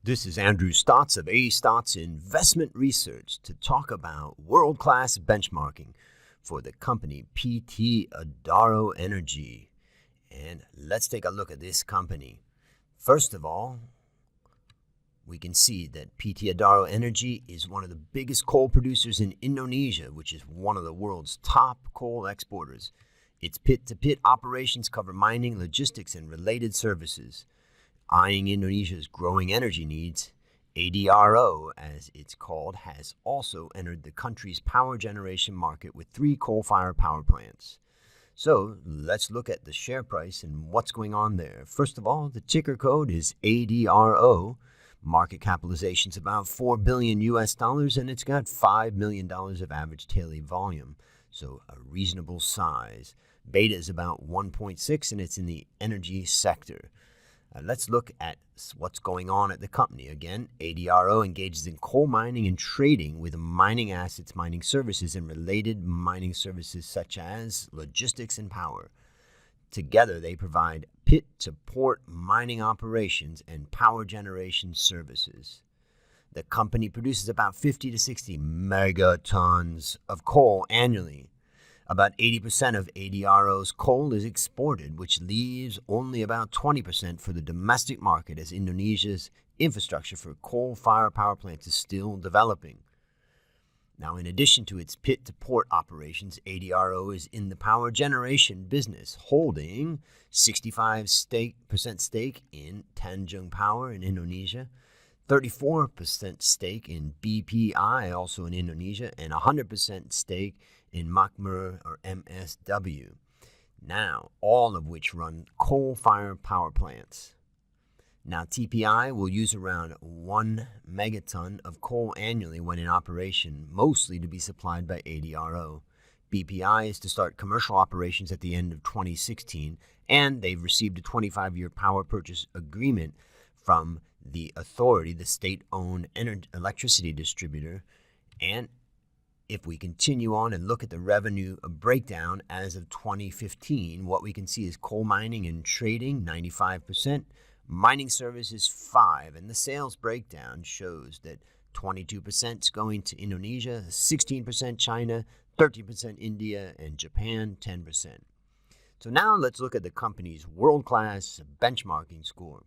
This is Andrew Stotz of Stotz Investment Research to talk about world-class benchmarking for the company PT Adaro Energy. And let's take a look at this company. First of all, we can see that PT Adaro Energy is one of the biggest coal producers in Indonesia, which is one of the world's top coal exporters. Its pit-to-pit operations cover mining, logistics, and related services. Eyeing Indonesia's growing energy needs, ADRO, as it's called, has also entered the country's power generation market with 3 coal-fired power plants. So let's look at the share price and what's going on there. First of all, the ticker code is ADRO. Market capitalization is about $4 billion and it's got $5 million of average daily volume, so a reasonable size. Beta is about 1.6 and it's in the energy sector. Let's look at what's going on at the company. Again, ADRO engages in coal mining and trading with mining assets, mining services, and related mining services such as logistics and power. Together, they provide pit-to-port mining operations and power generation services. The company produces about 50 to 60 megatons of coal annually. About 80% of ADRO's coal is exported, which leaves only about 20% for the domestic market as Indonesia's infrastructure for coal-fired power plants is still developing. Now, in addition to its pit-to-port operations, ADRO is in the power generation business, holding 65% stake in Tanjung Power in Indonesia, 34% stake in BPI, also in Indonesia, and 100% stake in Makmur or MSW. Now, all of which run coal-fired power plants. Now, TPI will use around 1 megaton of coal annually when in operation, mostly to be supplied by ADRO. BPI is to start commercial operations at the end of 2016, and they've received a 25-year power purchase agreement from the authority, the state-owned electricity distributor. And if we continue on and look at the revenue breakdown as of 2015, what we can see is coal mining and trading, 95%, mining services, 5%, and the sales breakdown shows that 22% is going to Indonesia, 16% China, 13% India, and Japan, 10%. So now let's look at the company's world-class benchmarking score.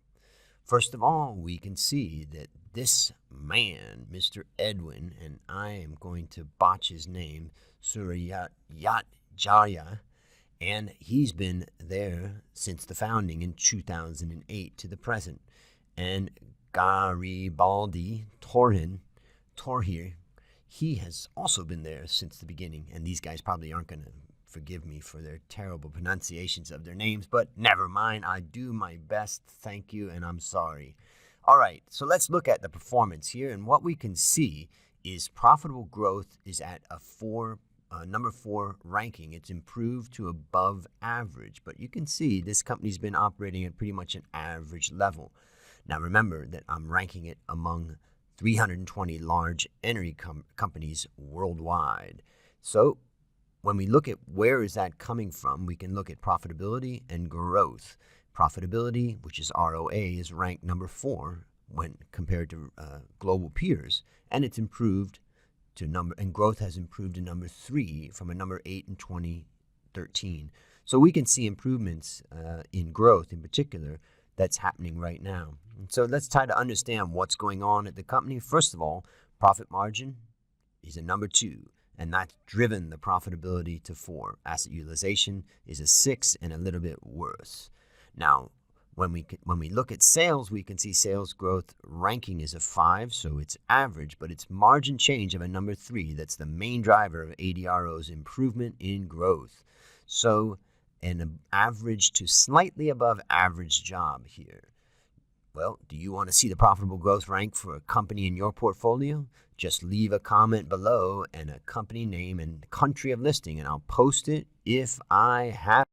First of all, we can see that this man, Mr. Edwin, and I am going to botch his name, Suryat Jaya, and he's been there since the founding in 2008 to the present. And Garibaldi Torhir, he has also been there since the beginning. And these guys probably aren't going to forgive me for their terrible pronunciations of their names, but never mind. I do my best. Thank you, and I'm sorry. All right, so let's look at the performance here. And what we can see is profitable growth is at a number 4 ranking. It's improved to above average, but you can see this company's been operating at pretty much an average level. Now remember that I'm ranking it among 320 large energy companies worldwide. So when we look at where is that coming from, we can look at profitability and growth. Profitability, which is ROA, is ranked number 4 when compared to global peers, and it's improved to and growth has improved to number 3 from a number 8 in 2013. So we can see improvements in growth in particular that's happening right now. And so let's try to understand what's going on at the company. First of all, profit margin is a number 2, and that's driven the profitability to 4. Asset utilization is a 6 and a little bit worse. Now, when we look at sales, we can see sales growth ranking is a 5, so it's average, but it's margin change of a number 3. That's the main driver of ADRO's improvement in growth. So an average to slightly above average job here. Well, do you want to see the profitable growth rank for a company in your portfolio? Just leave a comment below and a company name and country of listing, and I'll post it if I have